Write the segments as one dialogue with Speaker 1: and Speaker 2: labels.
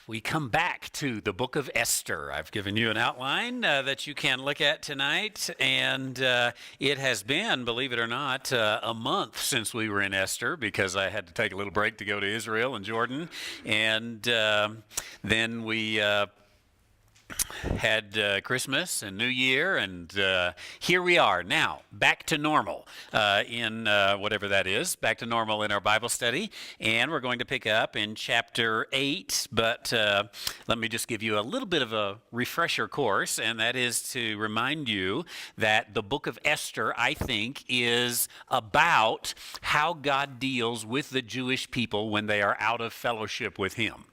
Speaker 1: We come back to the book of Esther. I've given you an outline that you can look at tonight, and it has been, believe it or not, a month since we were in Esther because I had to take a little break to go to Israel and Jordan, and then we had Christmas and New Year, and here we are now, back to normal in whatever that is, back to normal in our Bible study, and we're going to pick up in chapter 8, but let me just give you a little bit of a refresher course, and that is to remind you that the book of Esther, I think, is about how God deals with the Jewish people when they are out of fellowship with Him.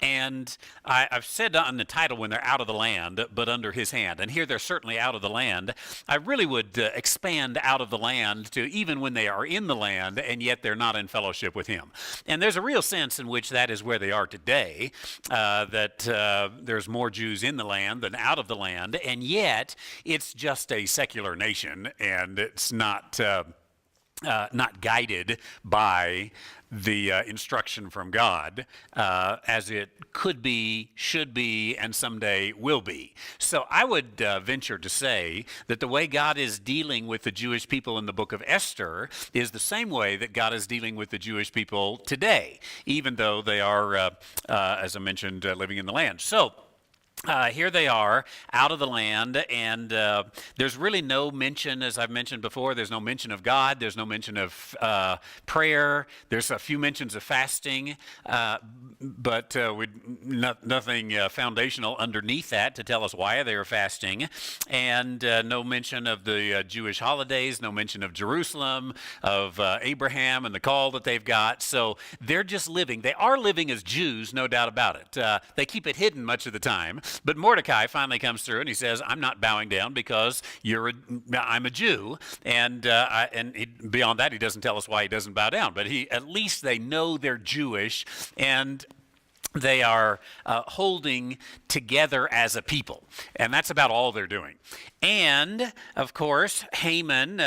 Speaker 1: And I've said on the title, when they're out of the land, but under his hand. And here they're certainly out of the land. I really would expand out of the land to even when they are in the land, and yet they're not in fellowship with him. And there's a real sense in which that is where they are today, that there's more Jews in the land than out of the land, and yet it's just a secular nation, and it's not guided by the instruction from God as it could be, should be, and someday will be. So I would venture to say that the way God is dealing with the Jewish people in the book of Esther is the same way that God is dealing with the Jewish people today, even though they are, as I mentioned, living in the land. So here they are out of the land, and there's really no mention, as I've mentioned before, there's no mention of God, there's no mention of prayer, there's a few mentions of fasting, but nothing foundational underneath that to tell us why they are fasting, and no mention of the Jewish holidays, no mention of Jerusalem, of Abraham and the call that they've got. So they're just living. They are living as Jews, no doubt about it. They keep it hidden much of the time. But Mordecai finally comes through and he says, I'm not bowing down because I'm a Jew. And beyond that, he doesn't tell us why he doesn't bow down. But at least they know they're Jewish, and they are holding together as a people. And that's about all they're doing. And, of course, Haman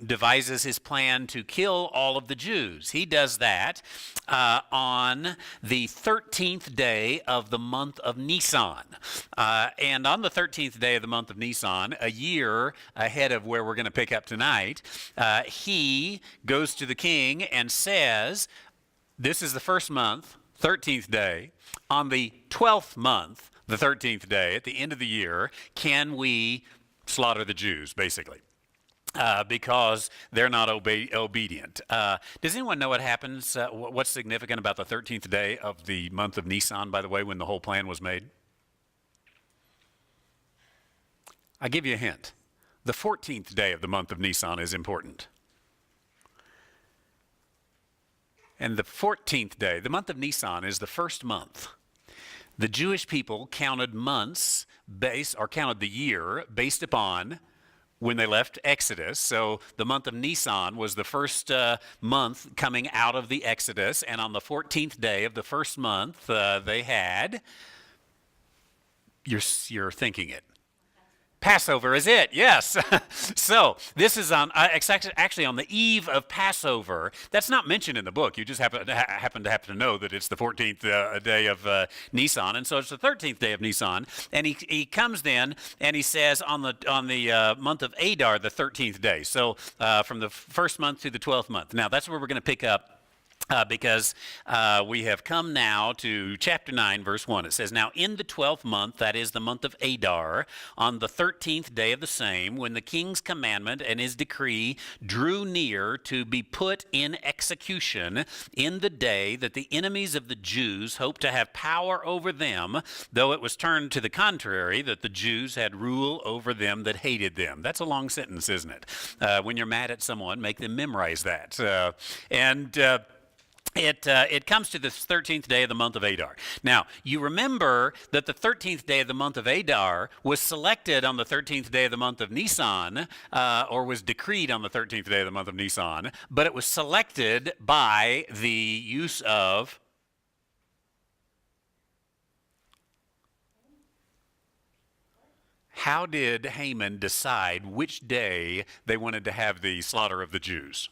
Speaker 1: devises his plan to kill all of the Jews. He does that on the 13th day of the month of Nisan. And on the 13th day of the month of Nisan, a year ahead of where we're going to pick up tonight, he goes to the king and says, this is the first month, 13th day. On the 12th month, the 13th day, at the end of the year, can we slaughter the Jews, basically, because they're not obedient. Does anyone know what happens, what's significant about the 13th day of the month of Nisan, by the way, when the whole plan was made? I'll give you a hint. The 14th day of the month of Nisan is important. And the 14th day, the month of Nisan, is the first month. The Jewish people counted months counted the year based upon when they left Exodus. So the month of Nisan was the first month coming out of the Exodus. And on the 14th day of the first month, they had, you're thinking it. Passover is it, yes. So this is actually on the eve of Passover. That's not mentioned in the book. You just happen to have to know that it's the 14th day of Nisan, and so it's the 13th day of Nisan. And he comes then and he says on the month of Adar, the 13th day. So from the first month to the 12th month. Now that's where we're going to pick up. Because we have come now to chapter 9, verse 1. It says, now in the 12th month, that is the month of Adar, on the 13th day of the same, when the king's commandment and his decree drew near to be put in execution in the day that the enemies of the Jews hoped to have power over them, though it was turned to the contrary, that the Jews had rule over them that hated them. That's a long sentence, isn't it? When you're mad at someone, make them memorize that. It comes to the 13th day of the month of Adar. Now, you remember that the 13th day of the month of Adar was selected on the 13th day of the month of Nisan, or was decreed on the 13th day of the month of Nisan, but it was selected by the use of how did Haman decide which day they wanted to have the slaughter of the Jews?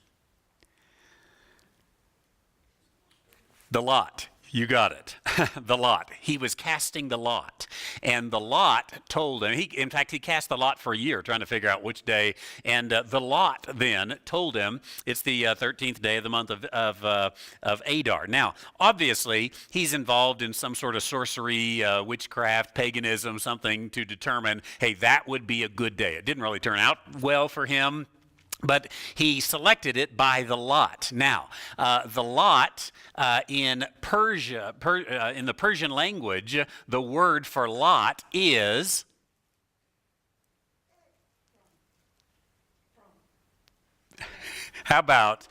Speaker 1: The lot. You got it. The lot. He was casting the lot. And the lot told him, in fact, he cast the lot for a year trying to figure out which day. And the lot then told him it's the 13th day of the month of Adar. Now, obviously, he's involved in some sort of sorcery, witchcraft, paganism, something to determine, hey, that would be a good day. It didn't really turn out well for him. But he selected it by the lot. Now, the lot in Persia, in the Persian language, the word for lot is how about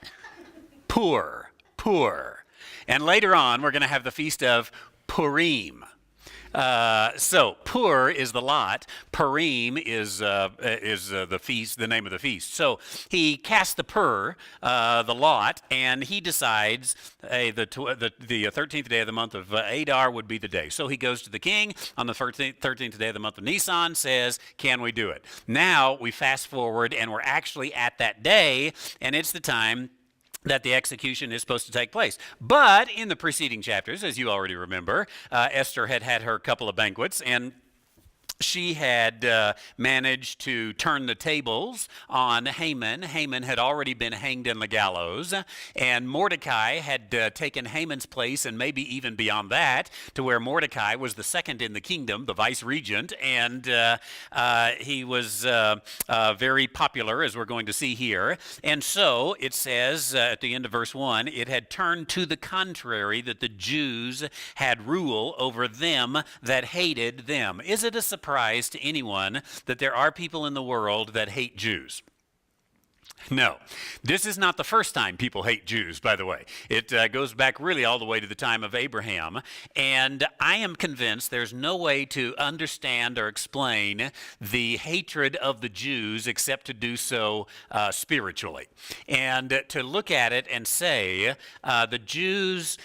Speaker 1: pur, pur. And later on, we're going to have the feast of Purim. So Pur is the lot. Purim is the feast, the name of the feast. So he casts the Pur, the lot, and he decides, hey, the 13th day of the month of Adar would be the day. So he goes to the king on the 13th day of the month of Nisan, says, can we do it? Now we fast forward, and we're actually at that day, and it's the time that the execution is supposed to take place. But in the preceding chapters, as you already remember, Esther had had her couple of banquets, and she had managed to turn the tables on Haman. Haman had already been hanged in the gallows, and Mordecai had taken Haman's place, and maybe even beyond that, to where Mordecai was the second in the kingdom, the vice regent, and he was very popular, as we're going to see here. And so it says at the end of verse 1, it had turned to the contrary, that the Jews had rule over them that hated them. Is it a surprise to anyone that there are people in the world that hate Jews? No, this is not the first time people hate Jews, by the way. It goes back really all the way to the time of Abraham, and I am convinced there's no way to understand or explain the hatred of the Jews except to do so spiritually. And to look at it and say, the Jews,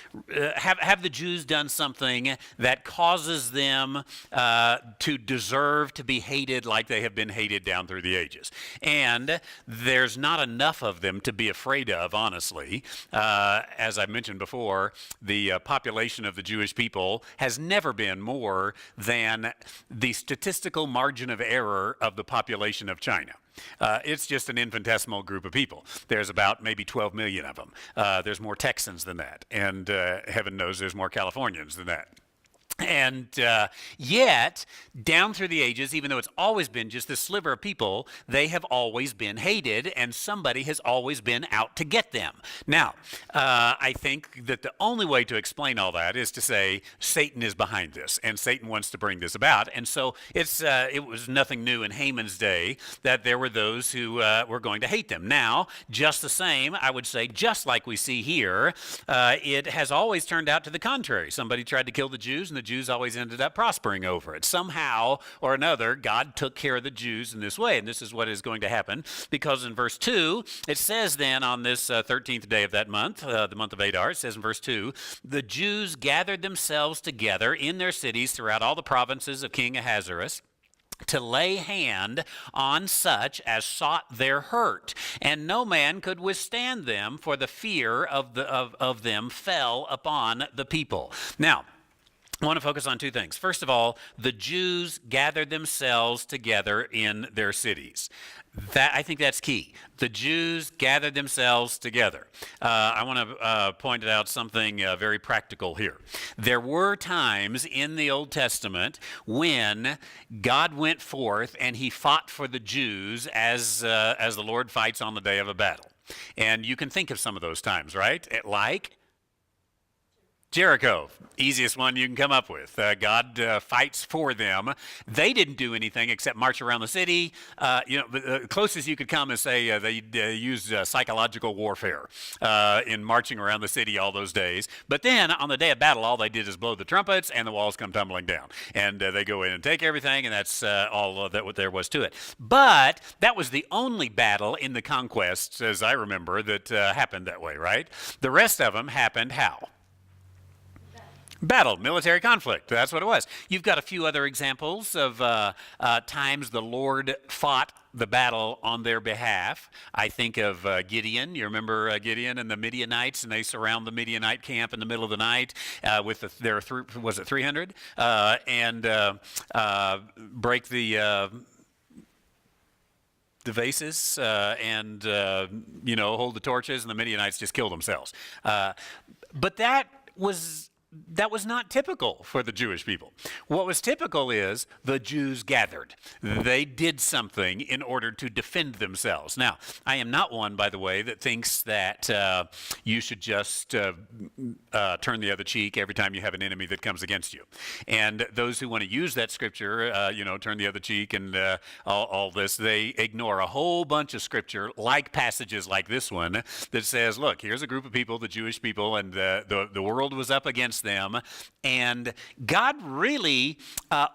Speaker 1: have the Jews done something that causes them to deserve to be hated like they have been hated down through the ages? And there's not enough of them to be afraid of, honestly. As I mentioned before, the population of the Jewish people has never been more than the statistical margin of error of the population of China. It's just an infinitesimal group of people. There's about maybe 12 million of them. There's more Texans than that, and heaven knows there's more Californians than that. And yet, down through the ages, even though it's always been just this sliver of people, they have always been hated, and somebody has always been out to get them. Now, I think that the only way to explain all that is to say Satan is behind this, and Satan wants to bring this about. And so it was nothing new in Haman's day that there were those who were going to hate them. Now, just the same, I would say, just like we see here, it has always turned out to the contrary. Somebody tried to kill the Jews, and the Jews always ended up prospering over it. Somehow or another, God took care of the Jews in this way, and this is what is going to happen, because in verse 2, it says then on this 13th day of that month, the month of Adar, it says in verse 2, the Jews gathered themselves together in their cities throughout all the provinces of King Ahasuerus, to lay hand on such as sought their hurt, and no man could withstand them, for the fear of them fell upon the people. Now, I want to focus on two things. First of all, the Jews gathered themselves together in their cities. I think that's key. The Jews gathered themselves together. I want to point out something very practical here. There were times in the Old Testament when God went forth and he fought for the Jews as the Lord fights on the day of a battle. And you can think of some of those times, right? Like Jericho, easiest one you can come up with. God fights for them. They didn't do anything except march around the city. The closest you could come is say they used psychological warfare in marching around the city all those days. But then on the day of battle, all they did is blow the trumpets and the walls come tumbling down. And they go in and take everything, and that's all that what there was to it. But that was the only battle in the conquests, as I remember, that happened that way, right? The rest of them happened how? Battle, military conflict. That's what it was. You've got a few other examples of times the Lord fought the battle on their behalf. I think of Gideon. You remember Gideon and the Midianites, and they surround the Midianite camp in the middle of the night with their was it 300 and break the vases and hold the torches, and the Midianites just kill themselves. But that was not typical for the Jewish people. What was typical is the Jews gathered. They did something in order to defend themselves. Now, I am not one, by the way, that thinks that you should just turn the other cheek every time you have an enemy that comes against you. And those who want to use that scripture, turn the other cheek and all this, they ignore a whole bunch of scripture, like passages like this one, that says, look, here's a group of people, the Jewish people, and the world was up against them, and God really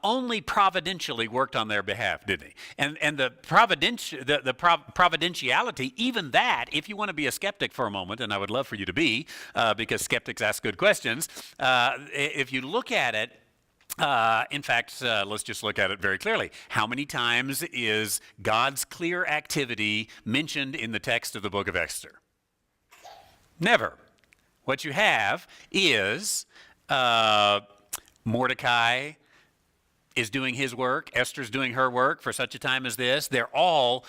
Speaker 1: only providentially worked on their behalf, didn't he? And the providentiality, even that, if you want to be a skeptic for a moment, and I would love for you to be, because skeptics ask good questions, if you look at it, in fact, let's just look at it very clearly. How many times is God's clear activity mentioned in the text of the book of Esther? Never. What you have is Mordecai is doing his work. Esther's doing her work for such a time as this. They're all,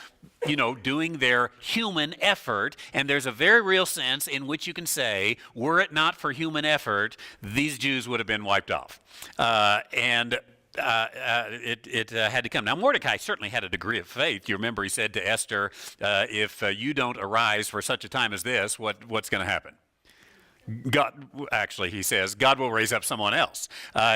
Speaker 1: doing their human effort. And there's a very real sense in which you can say, were it not for human effort, these Jews would have been wiped off. It had to come. Now, Mordecai certainly had a degree of faith. You remember he said to Esther, if you don't arise for such a time as this, what's going to happen? God, actually, he says, God will raise up someone else.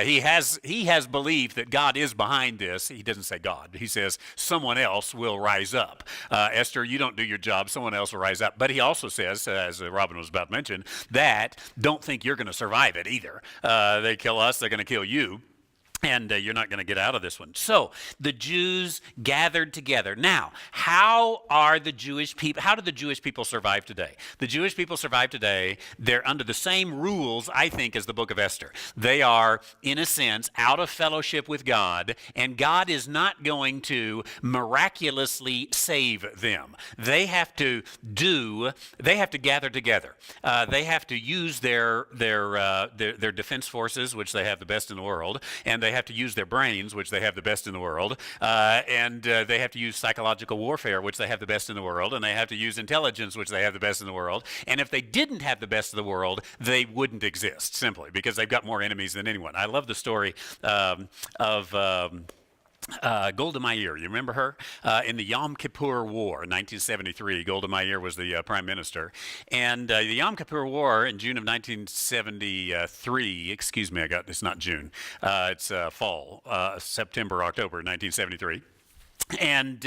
Speaker 1: He has belief that God is behind this. He doesn't say God. He says someone else will rise up. Esther, you don't do your job. Someone else will rise up. But he also says, as Robin was about to mention, that don't think you're going to survive it either. They kill us, they're going to kill you. And you're not going to get out of this one. So the Jews gathered together. Now, how do the Jewish people survive today? The Jewish people survive today. They're under the same rules, I think, as the book of Esther. They are, in a sense, out of fellowship with God, and God is not going to miraculously save them. They have to gather together. They have to use their defense forces, which they have the best in the world, and they have to use their brains, which they have the best in the world, and they have to use psychological warfare, which they have the best in the world, and they have to use intelligence, which they have the best in the world. And if they didn't have the best of the world, they wouldn't exist, simply because they've got more enemies than anyone. I love the story of Golda Meir. You remember her? In the Yom Kippur War in 1973, Golda Meir was the prime minister. And the Yom Kippur War in June of 1973, it's not June, it's fall, September, October 1973. And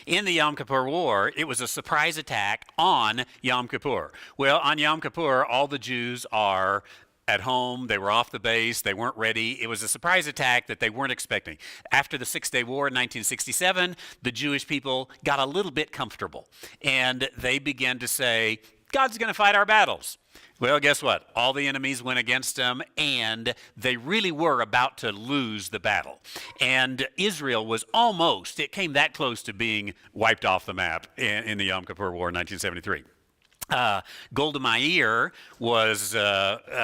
Speaker 1: in the Yom Kippur War, it was a surprise attack on Yom Kippur. Well, on Yom Kippur, all the Jews are at home. They were off the base. They weren't ready. It was a surprise attack that they weren't expecting. After the Six-Day War in 1967, the Jewish people got a little bit comfortable, and they began to say, God's going to fight our battles. Well, guess what? All the enemies went against them, and they really were about to lose the battle. And Israel it came that close to being wiped off the map in the Yom Kippur War in 1973. Golda Meir was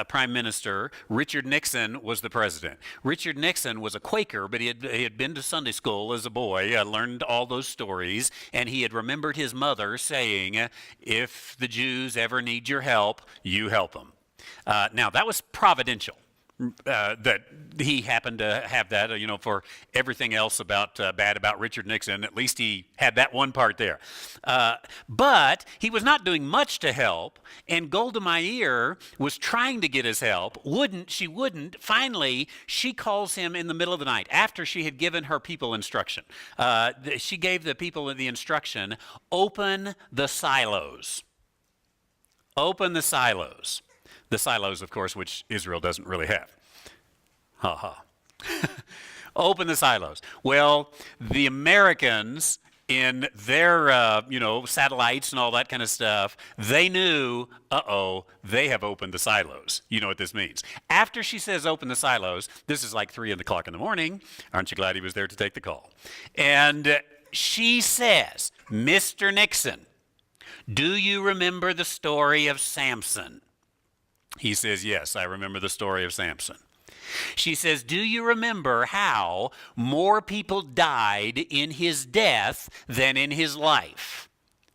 Speaker 1: prime minister. Richard Nixon was the president. Richard Nixon was a Quaker, but he had been to Sunday school as a boy, learned all those stories, and he had remembered his mother saying, if the Jews ever need your help, you help them. Now, that was providential. That he happened to have that, for everything else bad about Richard Nixon. At least he had that one part there. But he was not doing much to help, and Golda Meir was trying to get his help. She wouldn't. Finally, she calls him in the middle of the night after she had given her people instruction. She gave the people the instruction, open the silos. Open the silos. The silos, of course, which Israel doesn't really have. Ha ha. Open the silos. Well, the Americans in their, satellites and all that kind of stuff, they knew, they have opened the silos. You know what this means. After she says open the silos, this is like 3 o'clock in the morning. Aren't you glad he was there to take the call? And she says, Mr. Nixon, do you remember the story of Samson? He says, yes, I remember the story of Samson. She says, do you remember how more people died in his death than in his life?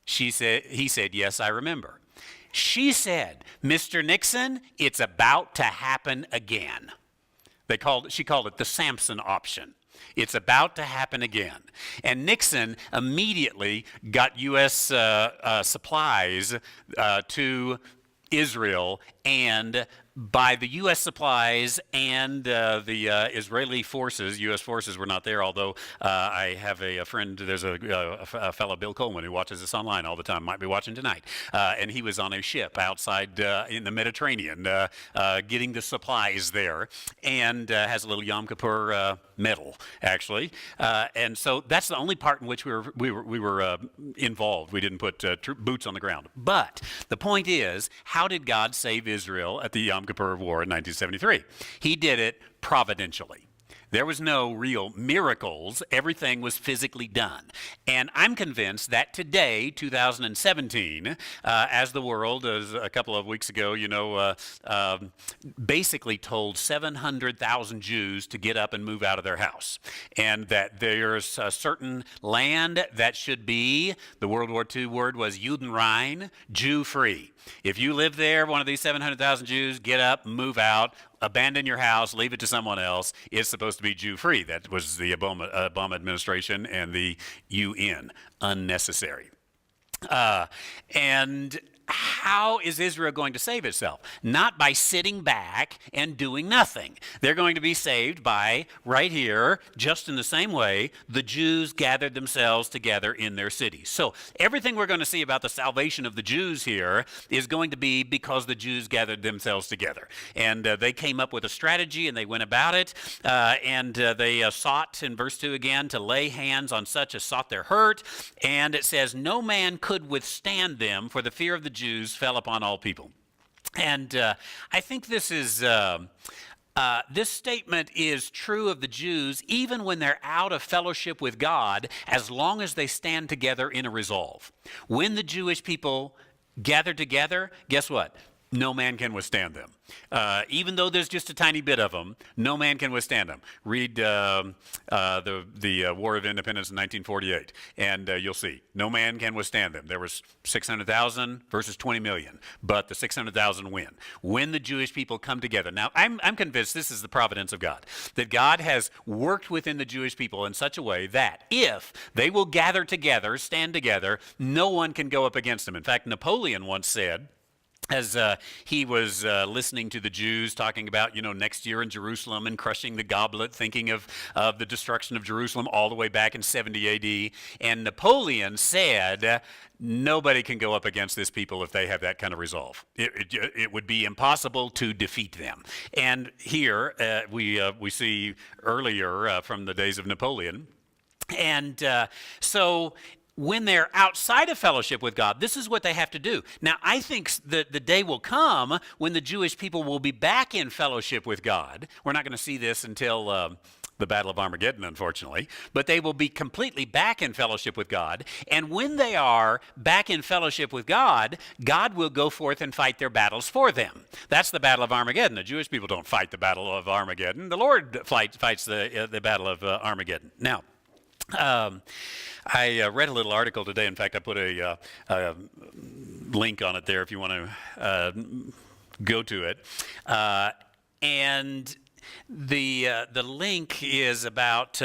Speaker 1: He said, yes, I remember. She said, Mr. Nixon, it's about to happen again. She called it the Samson option. It's about to happen again. And Nixon immediately got U.S. supplies to Israel, and by the U.S. supplies and the Israeli forces, U.S. forces were not there, although I have a friend, there's a fellow, Bill Coleman, who watches this online all the time, might be watching tonight, and he was on a ship outside in the Mediterranean getting the supplies there, and has a little Yom Kippur medal, actually. And so that's the only part in which we were involved. We didn't put boots on the ground. But the point is, how did God save Israel at the Yom Kippur War in 1973? He did it providentially. There was no real miracles. Everything was physically done. And I'm convinced that today, 2017, as the world, as a couple of weeks ago, basically told 700,000 Jews to get up and move out of their house. And that there's a certain land that should be, the World War II word was Judenrein, Jew-free. If you live there, one of these 700,000 Jews, get up, move out, abandon your house, leave it to someone else. It's supposed to be Jew-free. That was the Obama administration and the UN. Unnecessary. And how is Israel going to save itself? Not by sitting back and doing nothing. They're going to be saved by, right here, just in the same way, the Jews gathered themselves together in their cities. So everything we're going to see about the salvation of the Jews here is going to be because the Jews gathered themselves together. And they came up with a strategy, and they went about it, and they sought, in verse 2 again, to lay hands on such as sought their hurt. And it says, no man could withstand them, for the fear of the Jews fell upon all people. And I think this is this statement is true of the Jews even when they're out of fellowship with God, as long as they stand together in a resolve. When the Jewish people gather together, guess what? No man can withstand them. Even though there's just a tiny bit of them, no man can withstand them. Read the War of Independence in 1948, and you'll see. No man can withstand them. There was 600,000 versus 20 million, but the 600,000 win. When the Jewish people come together. Now, I'm convinced this is the providence of God, that God has worked within the Jewish people in such a way that if they will gather together, stand together, no one can go up against them. In fact, Napoleon once said, as he was listening to the Jews talking about, next year in Jerusalem and crushing the goblet, thinking of the destruction of Jerusalem all the way back in 70 AD. And Napoleon said, nobody can go up against this people if they have that kind of resolve. It would be impossible to defeat them. And here we see earlier from the days of Napoleon. And so when they're outside of fellowship with God, this is what they have to do. Now, I think that the day will come when the Jewish people will be back in fellowship with God. We're not going to see this until the Battle of Armageddon, unfortunately, but they will be completely back in fellowship with God. And when they are back in fellowship with God, God will go forth and fight their battles for them. That's the Battle of Armageddon. The Jewish people don't fight the Battle of Armageddon. The Lord fights the Battle of Armageddon. Now, I read a little article today. In fact, I put a link on it there if you want to go to it. And the link is about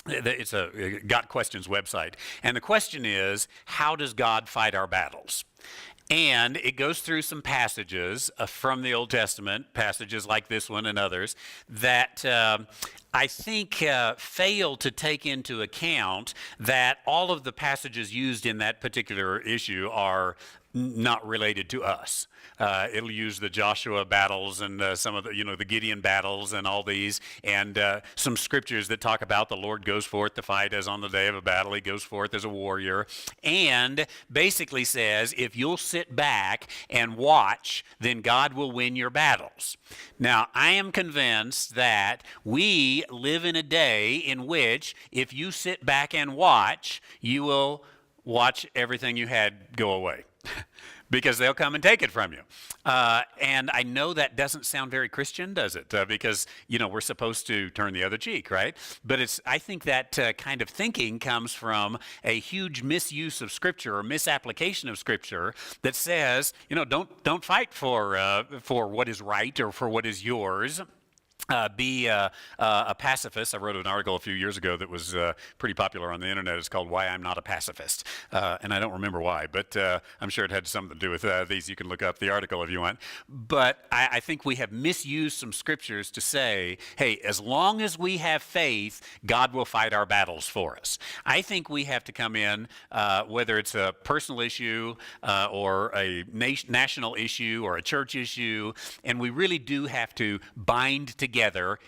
Speaker 1: it's a Got Questions website, and the question is, how does God fight our battles? And it goes through some passages from the Old Testament, passages like this one and others, that I think fail to take into account that all of the passages used in that particular issue are not related to us. It'll use the Joshua battles and some of the, the Gideon battles and all these, and some scriptures that talk about the Lord goes forth to fight as on the day of a battle. He goes forth as a warrior, and basically says, if you'll sit back and watch, then God will win your battles. Now, I am convinced that we live in a day in which if you sit back and watch, you will watch everything you had go away. Because they'll come and take it from you. And I know that doesn't sound very Christian, does it? Because, we're supposed to turn the other cheek, right? But I think that kind of thinking comes from a huge misuse of Scripture or misapplication of Scripture that says, don't fight for what is right or for what is yours. Be a pacifist. I wrote an article a few years ago that was pretty popular on the internet. It's called Why I'm Not a Pacifist. And I don't remember why, but I'm sure it had something to do with these. You can look up the article if you want. But I think we have misused some scriptures to say, hey, as long as we have faith, God will fight our battles for us. I think we have to come in, whether it's a personal issue or a national issue or a church issue, and we really do have to bind together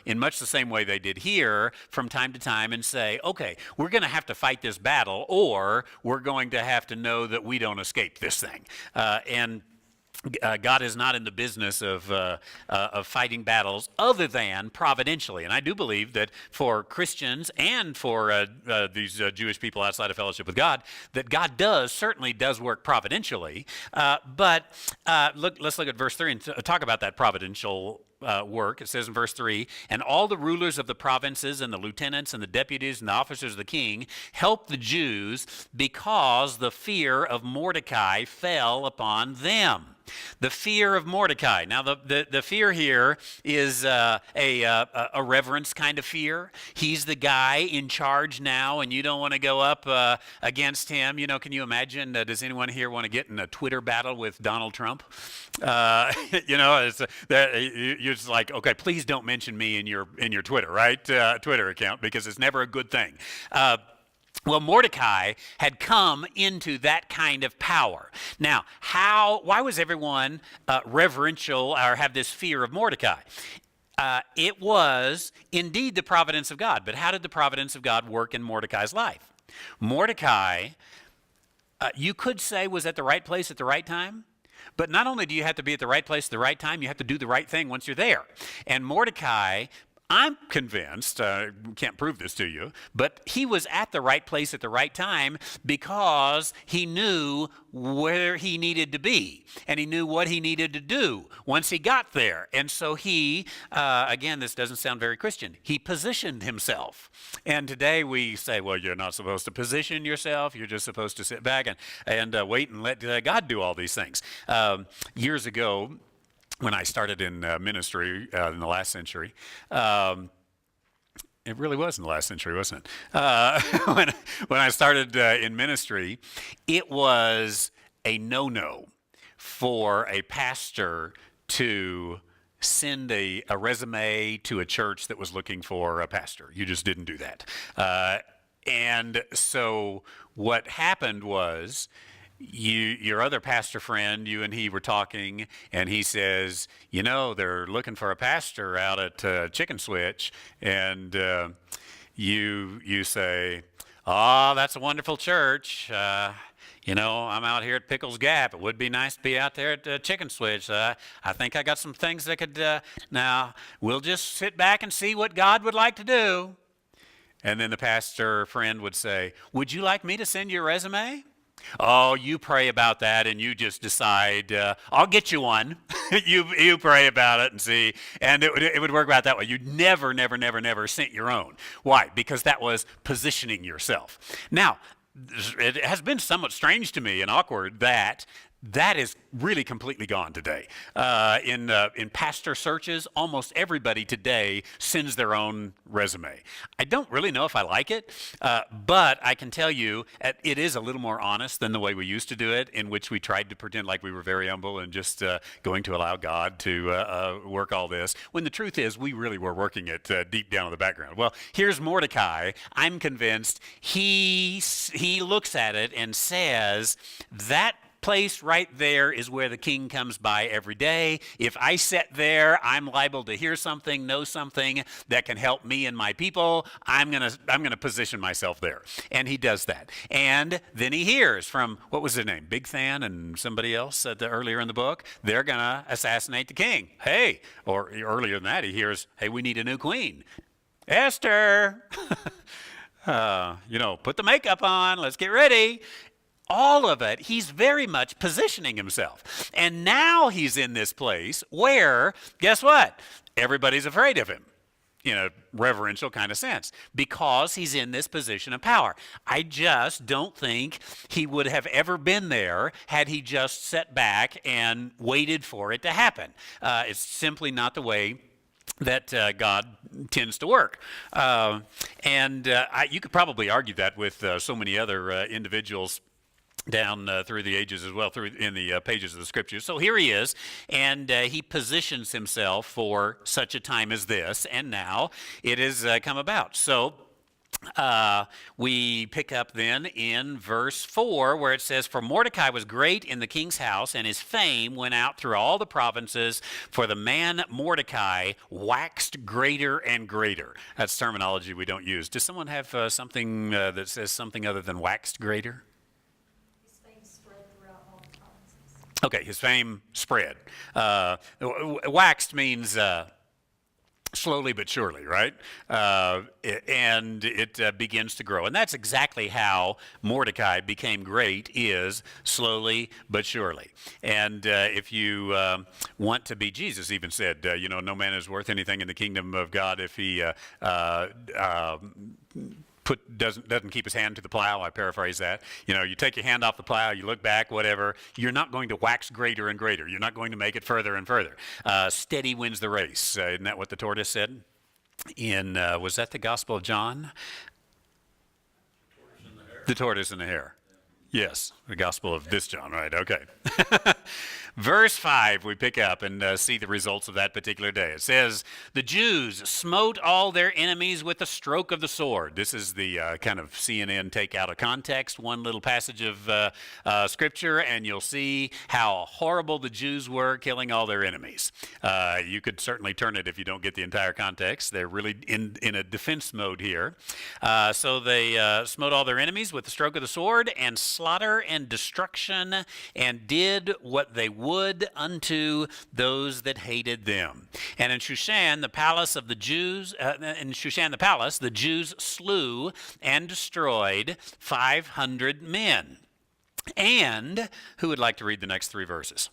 Speaker 1: in much the same way they did here from time to time and say, okay, we're going to have to fight this battle, or we're going to have to know that we don't escape this thing. God is not in the business of fighting battles other than providentially. And I do believe that for Christians and for these Jewish people outside of fellowship with God, that God certainly does work providentially. But let's look at verse 3 and talk about that providential work. It says in verse 3, and all the rulers of the provinces and the lieutenants and the deputies and the officers of the king helped the Jews because the fear of Mordecai fell upon them. The fear of Mordecai. Now, the fear here is a reverence kind of fear. He's the guy in charge now, and you don't want to go up against him. Can you imagine? Does anyone here want to get in a Twitter battle with Donald Trump? You're just like, okay, please don't mention me in your Twitter, right? Twitter account, because it's never a good thing. Well, Mordecai had come into that kind of power. Now, why was everyone reverential or have this fear of Mordecai? It was indeed the providence of God. But how did the providence of God work in Mordecai's life? Mordecai, you could say, was at the right place at the right time. But not only do you have to be at the right place at the right time, you have to do the right thing once you're there. And Mordecai, I'm convinced, can't prove this to you, but he was at the right place at the right time because he knew where he needed to be and he knew what he needed to do once he got there. And so he, again, this doesn't sound very Christian, he positioned himself. And today we say, well, you're not supposed to position yourself. You're just supposed to sit back and wait and let God do all these things. Years ago, when I started in ministry in the last century, it really was in the last century, wasn't it? When I started in ministry, it was a no-no for a pastor to send a resume to a church that was looking for a pastor. You just didn't do that. And so what happened was, your other pastor friend, you and he were talking, and he says, they're looking for a pastor out at Chicken Switch, and you say, oh, that's a wonderful church. I'm out here at Pickles Gap. It would be nice to be out there at Chicken Switch. I think I got some things that could, now we'll just sit back and see what God would like to do. And then the pastor friend would say, would you like me to send you a resume? Oh, you pray about that and you just decide, I'll get you one. you pray about it and see. And it would work out that way. You never sent your own. Why? Because that was positioning yourself. Now, it has been somewhat strange to me and awkward that That is really completely gone today. In pastor searches, almost everybody today sends their own resume. I don't really know if I like it, but I can tell you it is a little more honest than the way we used to do it, in which we tried to pretend like we were very humble and just going to allow God to work all this, when the truth is we really were working it deep down in the background. Well, here's Mordecai. I'm convinced he looks at it and says, that place right there is where the king comes by every day. If I sit there, I'm liable to hear something, know something that can help me and my people. I'm gonna position myself there. And he does that. And then he hears from, what was his name? Big Than and somebody else earlier in the book. They're gonna assassinate the king. Hey, or earlier than that, he hears, hey, we need a new queen. Esther, put the makeup on. Let's get ready. All of it, he's very much positioning himself. And now he's in this place where, guess what? Everybody's afraid of him in a reverential kind of sense because he's in this position of power. I just don't think he would have ever been there had he just sat back and waited for it to happen. It's simply not the way that God tends to work. You could probably argue that with so many other individuals down through the ages as well, in the pages of the scriptures. So here he is, and he positions himself for such a time as this, and now it has come about. So we pick up then in verse 4 where it says, for Mordecai was great in the king's house, and his fame went out through all the provinces, for the man Mordecai waxed greater and greater. That's terminology we don't use. Does someone have something that says something other than waxed greater? Okay, his fame spread. Waxed means slowly but surely, right? And it begins to grow. And that's exactly how Mordecai became great, is slowly but surely. And if you want to be, Jesus even said, no man is worth anything in the kingdom of God if he doesn't keep his hand to the plow. I paraphrase that. You take your hand off the plow, you look back, whatever. You're not going to wax greater and greater. You're not going to make it further and further. Steady wins the race. Isn't that what the tortoise said? Was that the Gospel of John? The tortoise and the hare. Yes, the Gospel of this John, right? Okay. Verse 5, we pick up and see the results of that particular day. It says, the Jews smote all their enemies with a stroke of the sword. This is the kind of CNN take out of context, one little passage of Scripture, and you'll see how horrible the Jews were killing all their enemies. You could certainly turn it if you don't get the entire context. They're really in a defense mode here. So they smote all their enemies with the stroke of the sword, and slaughter and destruction, and did what they would unto those that hated them. And in Shushan, the palace, the Jews slew and destroyed 500 men. And who would like to read the next 3 verses?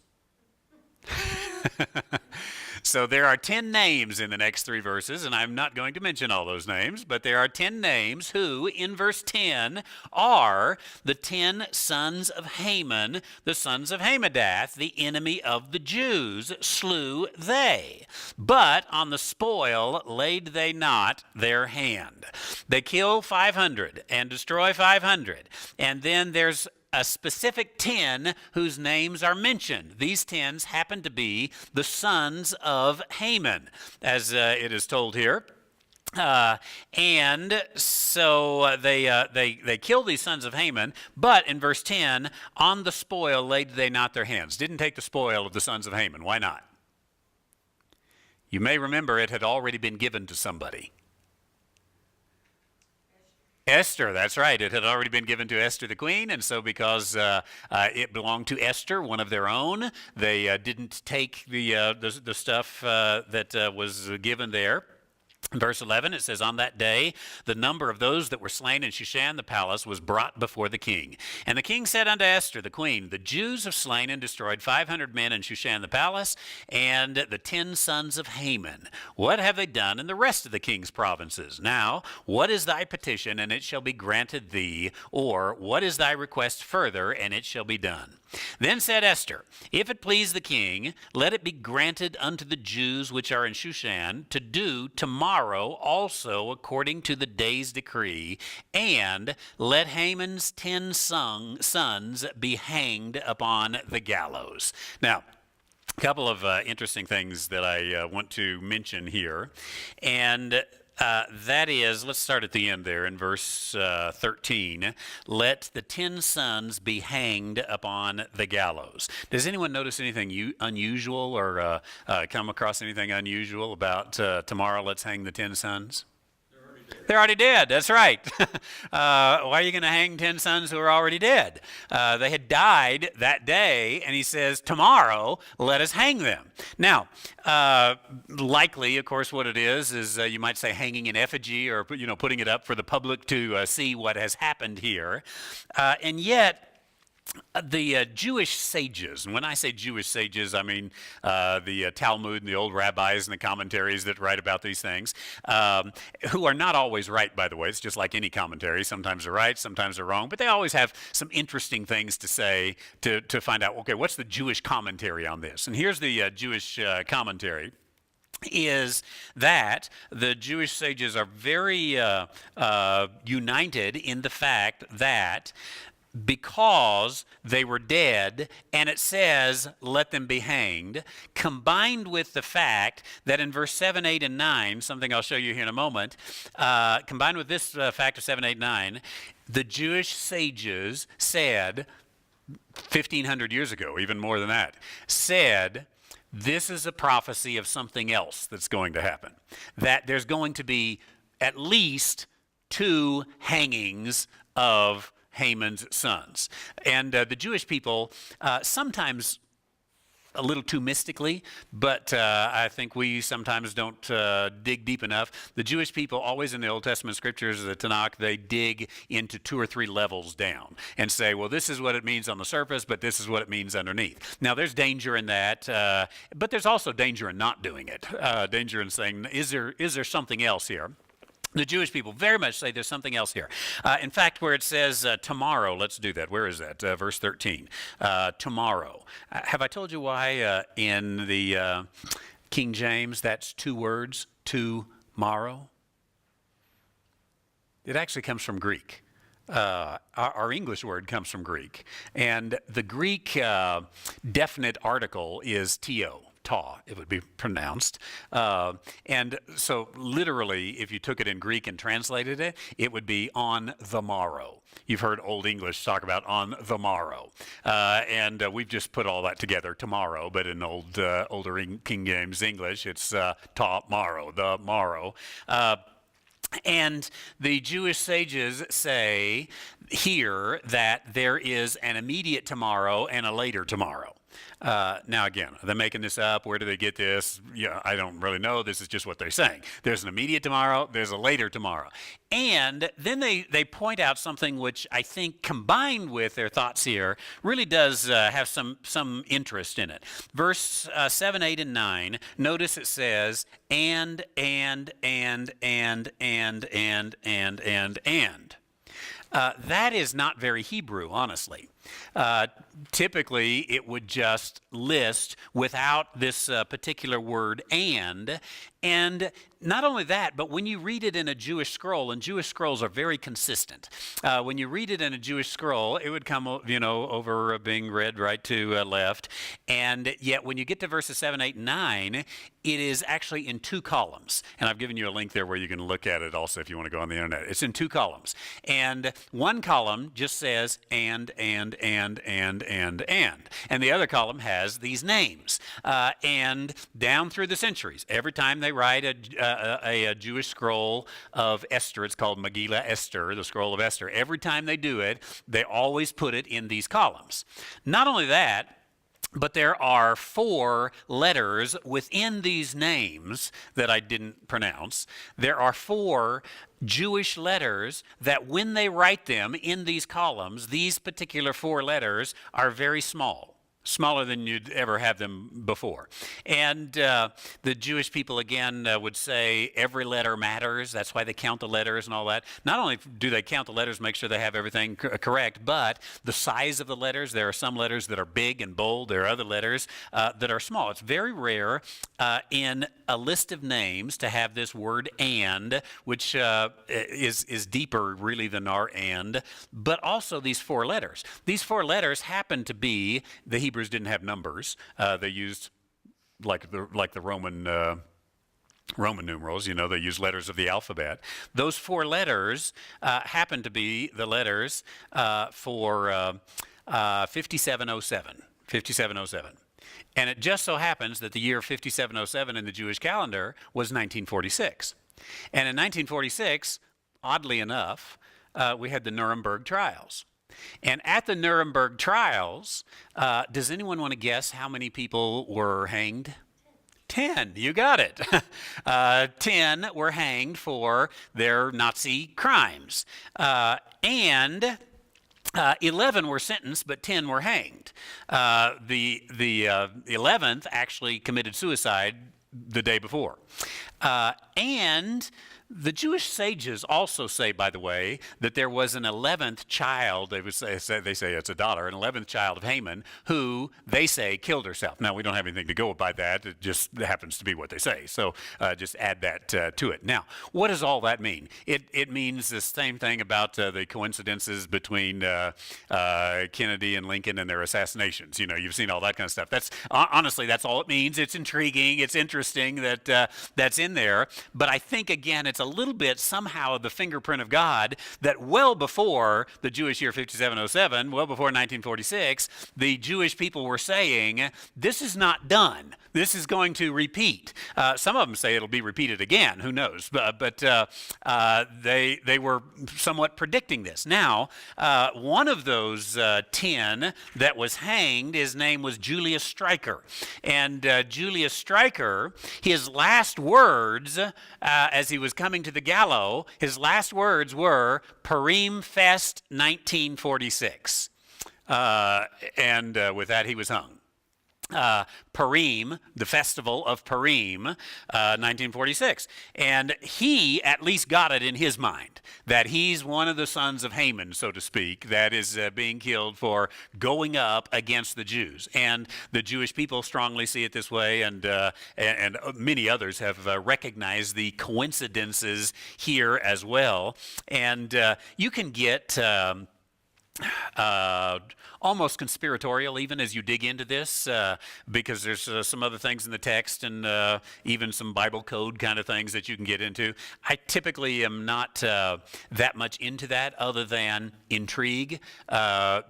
Speaker 1: So there are 10 names in the next 3 verses, and I'm not going to mention all those names, but there are 10 names who, in verse 10, are the 10 sons of Haman, the sons of Hammedatha, the enemy of the Jews, slew they. But on the spoil laid they not their hand. They kill 500 and destroy 500. And then there's a specific 10 whose names are mentioned. These 10s happen to be the sons of Haman, as it is told here. And so they kill these sons of Haman, but in verse 10, on the spoil laid they not their hands. Didn't take the spoil of the sons of Haman. Why not? You may remember it had already been given to somebody. Esther, that's right. It had already been given to Esther the queen, and so because it belonged to Esther, one of their own, they didn't take the stuff that was given there. Verse 11, it says, on that day, the number of those that were slain in Shushan the palace was brought before the king. And the king said unto Esther, the queen, the Jews have slain and destroyed 500 men in Shushan the palace, and the 10 sons of Haman. What have they done in the rest of the king's provinces? Now, what is thy petition, and it shall be granted thee? Or, what is thy request further, and it shall be done? Then said Esther, if it please the king, let it be granted unto the Jews which are in Shushan to do tomorrow also according to the day's decree, and let Haman's 10 sons be hanged upon the gallows. Now, a couple of interesting things that I want to mention here, and that is, let's start at the end there in verse 13. Let the 10 sons be hanged upon the gallows. Does anyone notice anything unusual or come across anything unusual about tomorrow, let's hang the 10 sons? They're already dead. That's right. Why are you going to hang 10 sons who are already dead? They had died that day, and he says, tomorrow, let us hang them. Now, likely, of course, what it is you might say hanging in effigy or, putting it up for the public to see what has happened here. And yet, the Jewish sages, and when I say Jewish sages, I mean the Talmud and the old rabbis and the commentaries that write about these things, who are not always right, by the way. It's just like any commentary. Sometimes they're right, sometimes they're wrong, but they always have some interesting things to say to find out, okay, what's the Jewish commentary on this? And here's the Jewish commentary. Is that the Jewish sages are very united in the fact that because they were dead, and it says, let them be hanged, combined with the fact that in verse 7, 8, and 9, something I'll show you here in a moment, combined with this fact of 7, 8, 9, the Jewish sages said, 1,500 years ago, even more than that, said, this is a prophecy of something else that's going to happen. That there's going to be at least 2 hangings of Haman's sons. And the Jewish people, sometimes a little too mystically, but I think we sometimes don't dig deep enough. The Jewish people, always in the Old Testament scriptures, the Tanakh, they dig into 2 or 3 levels down and say, well, this is what it means on the surface, but this is what it means underneath. Now, there's danger in that, but there's also danger in not doing it. Danger in saying, is there something else here? The Jewish people very much say there's something else here. In fact, where it says tomorrow, let's do that. Where is that? Verse 13. Tomorrow. Have I told you why in the King James that's 2 words, tomorrow? It actually comes from Greek. Our English word comes from Greek. And the Greek definite article is tio. It would be pronounced. And so literally, if you took it in Greek and translated it, it would be on the morrow. You've heard Old English talk about on the morrow. And we've just put all that together, tomorrow, but in older King James English, it's tomorrow, the morrow. And the Jewish sages say here that there is an immediate tomorrow and a later tomorrow. Now, again, are they making this up? Where do they get this? Yeah, I don't really know. This is just what they're saying. There's an immediate tomorrow. There's a later tomorrow. And then they point out something which I think, combined with their thoughts here, really does have some interest in it. Verse 7, 8, and 9, notice it says, and. That is not very Hebrew, honestly. Typically, it would just list without this particular word and not only that, but when you read it in a Jewish scroll, and Jewish scrolls are very consistent. When you read it in a Jewish scroll, it would come, over being read right to left. And yet, when you get to verses 7, 8, and 9, it is actually in 2 columns. And I've given you a link there where you can look at it also if you want to go on the internet. It's in 2 columns. And one column just says and. And the other column has these names. And down through the centuries, every time they write a Jewish scroll of Esther, it's called Megillah Esther, the scroll of Esther. Every time they do it, they always put it in these columns. Not only that, But there are 4 letters within these names that I didn't pronounce. There are 4 Jewish letters that when they write them in these columns, these particular 4 letters are very small. Smaller than you'd ever have them before. And the Jewish people, again, would say every letter matters. That's why they count the letters and all that. Not only do they count the letters, make sure they have everything correct, but the size of the letters. There are some letters that are big and bold. There are other letters that are small. It's very rare in a list of names to have this word "and," which is deeper, really, than our "and," but also these 4 letters. These 4 letters happen to be the Hebrews didn't have numbers. They used like the Roman numerals. They used letters of the alphabet. Those 4 letters happen to be the letters for 5707. 5707. And it just so happens that the year 5707 in the Jewish calendar was 1946. And in 1946, oddly enough, we had the Nuremberg trials. And at the Nuremberg trials, does anyone want to guess how many people were hanged? 10. You got it. 10 were hanged for their Nazi crimes. And 11 were sentenced, but 10 were hanged. The 11th actually committed suicide the day before. And the Jewish sages also say, by the way, that there was an 11th child, they say it's a daughter, an 11th child of Haman, who they say killed herself. Now, we don't have anything to go by that. It just happens to be what they say. So just add that to it. Now, what does all that mean? It means the same thing about the coincidences between Kennedy and Lincoln and their assassinations. You've seen all that kind of stuff. That's honestly, that's all it means. It's intriguing. It's interesting that that's in there. But I think, again, it's a little bit somehow the fingerprint of God that well before the Jewish year 5707, well before 1946, the Jewish people were saying, this is not done. This is going to repeat. Some of them say it'll be repeated again. Who knows? But they were somewhat predicting this. Now, one of those 10 that was hanged, his name was Julius Streicher. And Julius Streicher, his last words as he was coming to the gallows, his last words were Purim Fest 1946. And with that, he was hung. Purim, the festival of Purim, 1946. And he at least got it in his mind that he's one of the sons of Haman, so to speak, that is being killed for going up against the Jews. And the Jewish people strongly see it this way, and many others have recognized the coincidences here as well. And you can get almost conspiratorial even as you dig into this because there's some other things in the text and even some Bible code kind of things that you can get into. I typically am not that much into that other than intrigue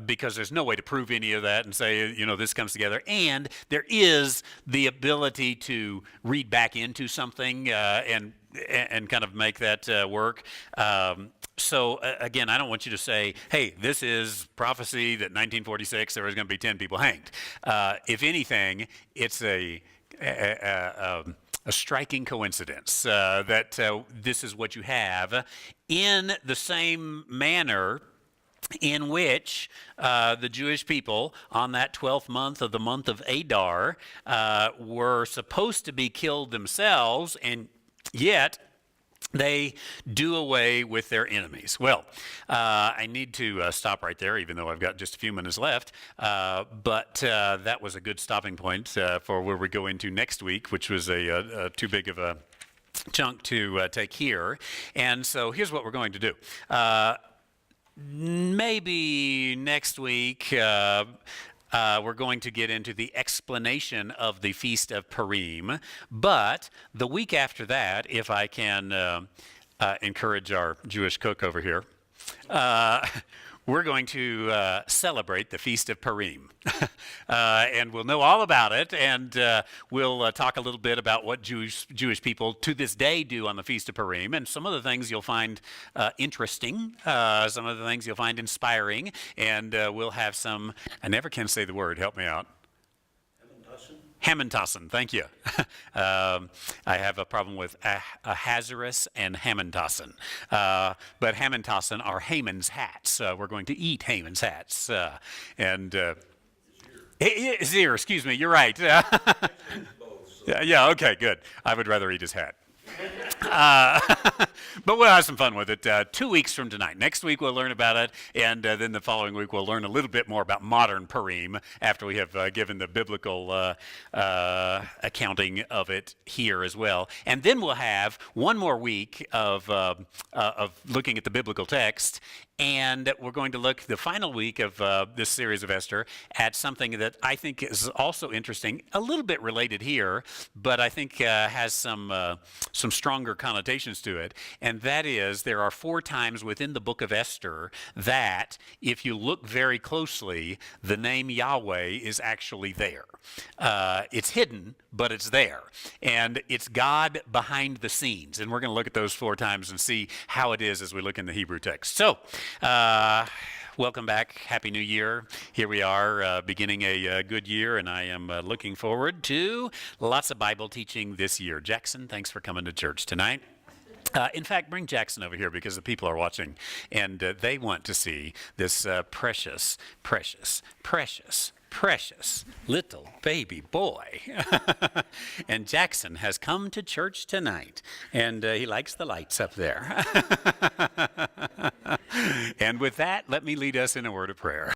Speaker 1: because there's no way to prove any of that and say, this comes together. And there is the ability to read back into something and kind of make that work. So again, I don't want you to say, hey, this is prophecy that 1946 there was going to be 10 people hanged. If anything, it's a striking coincidence that this is what you have in the same manner in which the Jewish people on that 12th month of the month of Adar were supposed to be killed themselves, and yet they do away with their enemies. Well, I need to stop right there, even though I've got just a few minutes left. But that was a good stopping point for where we go into next week, which was a too big of a chunk to take here. And so here's what we're going to do. Maybe next week we're going to get into the explanation of the Feast of Purim, but the week after that, if I can encourage our Jewish cook over here, we're going to celebrate the Feast of Purim. And we'll know all about it, and we'll talk a little bit about what Jewish people to this day do on the Feast of Purim, and some of the things you'll find interesting, some of the things you'll find inspiring, and we'll have some, I never can say the word, help me out. Hamantasson, thank you. I have a problem with Ahasuerus and Hamantasson. But Hamantasson are Haman's hats. We're going to eat Haman's hats. His ear, excuse me, you're right. Yeah, okay, good. I would rather eat his hat. But we'll have some fun with it. 2 weeks from tonight. Next week we'll learn about it, and then the following week we'll learn a little bit more about modern Purim after we have given the biblical accounting of it here as well. And then we'll have one more week of looking at the biblical text, and we're going to look the final week of this series of Esther at something that I think is also interesting, a little bit related here, but I think has some stronger connotations to it. And that is, there are 4 times within the book of Esther that, if you look very closely, the name Yahweh is actually there. It's hidden, but it's there. And it's God behind the scenes. And we're going to look at those 4 times and see how it is as we look in the Hebrew text. So, welcome back. Happy New Year. Here we are beginning a good year, and I am looking forward to lots of Bible teaching this year. Jackson, thanks for coming to church tonight. In fact, bring Jackson over here because the people are watching, and they want to see this precious little baby boy. And Jackson has come to church tonight, and he likes the lights up there. And with that, let me lead us in a word of prayer.